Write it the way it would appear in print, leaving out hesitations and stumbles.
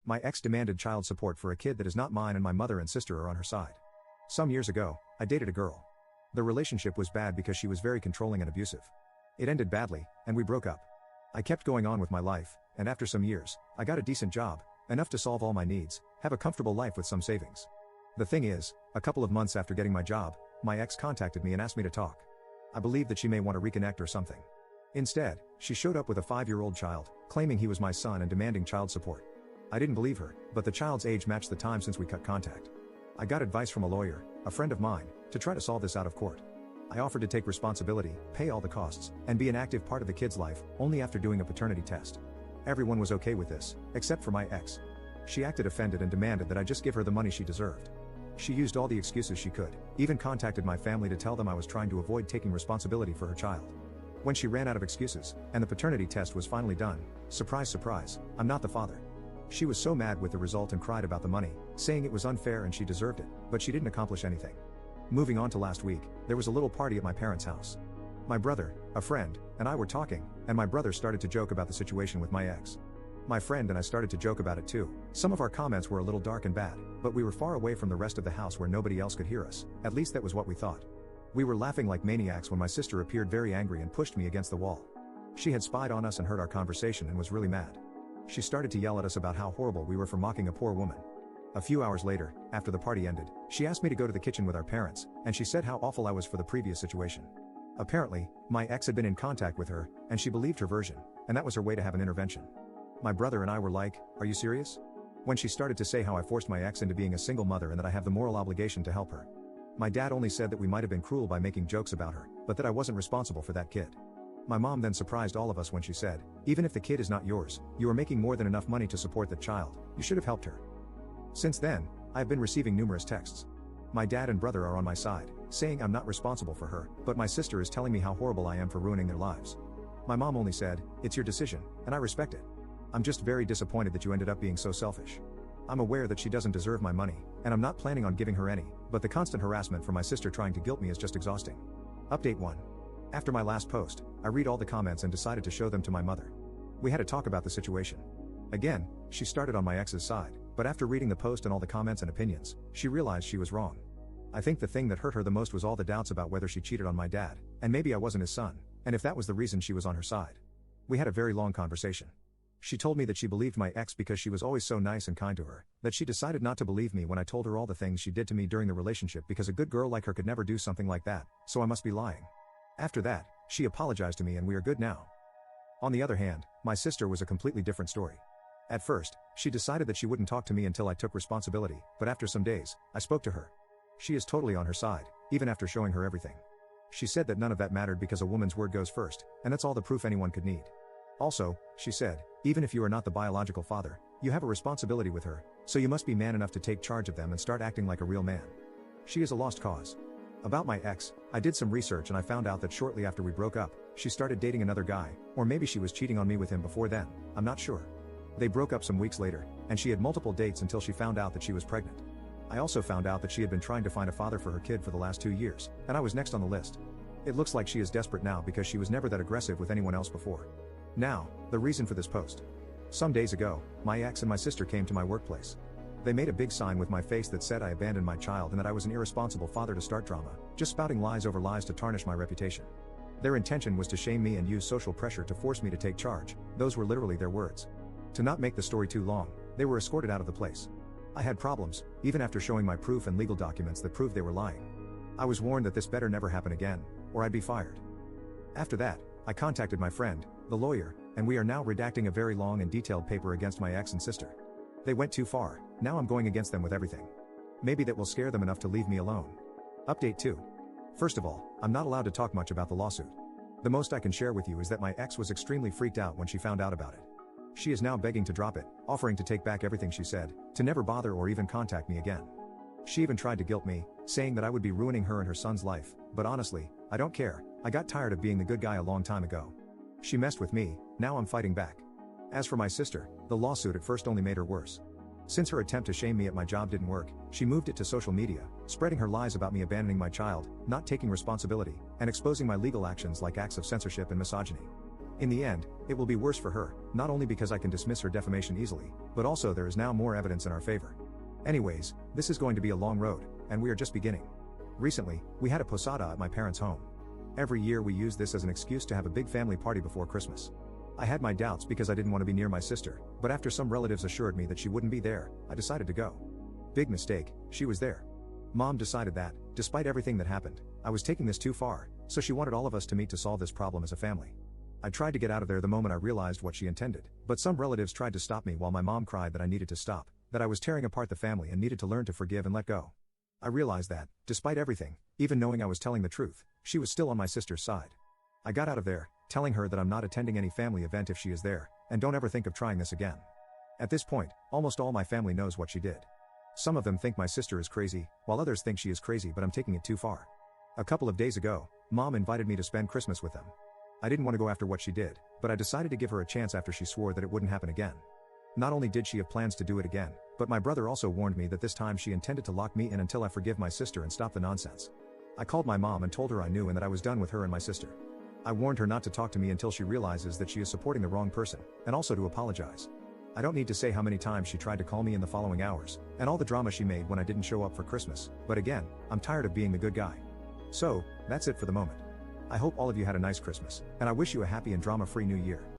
My ex demanded child support for a kid that is not mine and my mother and sister are on her side. Some years ago, I dated a girl. The relationship was bad because she was very controlling and abusive. It ended badly, and we broke up. I kept going on with my life, and after some years, I got a decent job, enough to solve all my needs, have a comfortable life with some savings. The thing is, a couple of months after getting my job, my ex contacted me and asked me to talk. I believed that she may want to reconnect or something. Instead, she showed up with a 5-year-old child, claiming he was my son and demanding child support. I didn't believe her, but the child's age matched the time since we cut contact. I got advice from a lawyer, a friend of mine, to try to solve this out of court. I offered to take responsibility, pay all the costs, and be an active part of the kid's life, only after doing a paternity test. Everyone was okay with this, except for my ex. She acted offended and demanded that I just give her the money she deserved. She used all the excuses she could, even contacted my family to tell them I was trying to avoid taking responsibility for her child. When she ran out of excuses, and the paternity test was finally done, surprise surprise, I'm not the father. She was so mad with the result and cried about the money, saying it was unfair and she deserved it, but she didn't accomplish anything. Moving on to last week, there was a little party at my parents' house. My brother, a friend, and I were talking, and my brother started to joke about the situation with my ex. My friend and I started to joke about it too. Some of our comments were a little dark and bad, but we were far away from the rest of the house where nobody else could hear us, at least that was what we thought. We were laughing like maniacs when my sister appeared very angry and pushed me against the wall. She had spied on us and heard our conversation and was really mad. She started to yell at us about how horrible we were for mocking a poor woman. A few hours later, after the party ended, she asked me to go to the kitchen with our parents, and she said how awful I was for the previous situation. Apparently, my ex had been in contact with her, and she believed her version, and that was her way to have an intervention. My brother and I were like, "Are you serious?" When she started to say how I forced my ex into being a single mother and that I have the moral obligation to help her. My dad only said that we might have been cruel by making jokes about her, but that I wasn't responsible for that kid. My mom then surprised all of us when she said, "Even if the kid is not yours, you are making more than enough money to support that child, you should have helped her." Since then, I have been receiving numerous texts. My dad and brother are on my side, saying I'm not responsible for her, but my sister is telling me how horrible I am for ruining their lives. My mom only said, "It's your decision, and I respect it. I'm just very disappointed that you ended up being so selfish. I'm aware that she doesn't deserve my money, and I'm not planning on giving her any, but the constant harassment from my sister trying to guilt me is just exhausting." Update 1. After my last post, I read all the comments and decided to show them to my mother. We had a talk about the situation. Again, she started on my ex's side, but after reading the post and all the comments and opinions, she realized she was wrong. I think the thing that hurt her the most was all the doubts about whether she cheated on my dad, and maybe I wasn't his son, and if that was the reason she was on her side. We had a very long conversation. She told me that she believed my ex because she was always so nice and kind to her, that she decided not to believe me when I told her all the things she did to me during the relationship because a good girl like her could never do something like that, so I must be lying. After that, she apologized to me and we are good now. On the other hand, my sister was a completely different story. At first, she decided that she wouldn't talk to me until I took responsibility, but after some days, I spoke to her. She is totally on her side, even after showing her everything. She said that none of that mattered because a woman's word goes first, and that's all the proof anyone could need. Also, she said, even if you are not the biological father, you have a responsibility with her, so you must be man enough to take charge of them and start acting like a real man. She is a lost cause. About my ex, I did some research and I found out that shortly after we broke up, she started dating another guy, or maybe she was cheating on me with him before then, I'm not sure. They broke up some weeks later, and she had multiple dates until she found out that she was pregnant. I also found out that she had been trying to find a father for her kid for the last 2 years, and I was next on the list. It looks like she is desperate now because she was never that aggressive with anyone else before. Now, the reason for this post. Some days ago, my ex and my sister came to my workplace. They made a big sign with my face that said I abandoned my child and that I was an irresponsible father to start drama, just spouting lies over lies to tarnish my reputation. Their intention was to shame me and use social pressure to force me to take charge, those were literally their words. To not make the story too long, they were escorted out of the place. I had problems, even after showing my proof and legal documents that proved they were lying. I was warned that this better never happen again, or I'd be fired. After that, I contacted my friend, the lawyer, and we are now redacting a very long and detailed paper against my ex and sister. They went too far, now I'm going against them with everything. Maybe that will scare them enough to leave me alone. Update 2. First of all, I'm not allowed to talk much about the lawsuit. The most I can share with you is that my ex was extremely freaked out when she found out about it. She is now begging to drop it, offering to take back everything she said, to never bother or even contact me again. She even tried to guilt me, saying that I would be ruining her and her son's life, but honestly, I don't care, I got tired of being the good guy a long time ago. She messed with me, now I'm fighting back. As for my sister, the lawsuit at first only made her worse. Since her attempt to shame me at my job didn't work, she moved it to social media, spreading her lies about me abandoning my child, not taking responsibility, and exposing my legal actions like acts of censorship and misogyny. In the end, it will be worse for her, not only because I can dismiss her defamation easily, but also there is now more evidence in our favor. Anyways, this is going to be a long road, and we are just beginning. Recently, we had a posada at my parents' home. Every year we use this as an excuse to have a big family party before Christmas. I had my doubts because I didn't want to be near my sister, but after some relatives assured me that she wouldn't be there, I decided to go. Big mistake, she was there. Mom decided that, despite everything that happened, I was taking this too far, so she wanted all of us to meet to solve this problem as a family. I tried to get out of there the moment I realized what she intended, but some relatives tried to stop me while my mom cried that I needed to stop, that I was tearing apart the family and needed to learn to forgive and let go. I realized that, despite everything, even knowing I was telling the truth, she was still on my sister's side. I got out of there, telling her that I'm not attending any family event if she is there, and don't ever think of trying this again. At this point, almost all my family knows what she did. Some of them think my sister is crazy, while others think she is crazy, but I'm taking it too far. A couple of days ago, Mom invited me to spend Christmas with them. I didn't want to go after what she did, but I decided to give her a chance after she swore that it wouldn't happen again. Not only did she have plans to do it again, but my brother also warned me that this time she intended to lock me in until I forgive my sister and stop the nonsense. I called my mom and told her I knew and that I was done with her and my sister. I warned her not to talk to me until she realizes that she is supporting the wrong person, and also to apologize. I don't need to say how many times she tried to call me in the following hours, and all the drama she made when I didn't show up for Christmas, but again, I'm tired of being the good guy. So, that's it for the moment. I hope all of you had a nice Christmas, and I wish you a happy and drama-free New Year.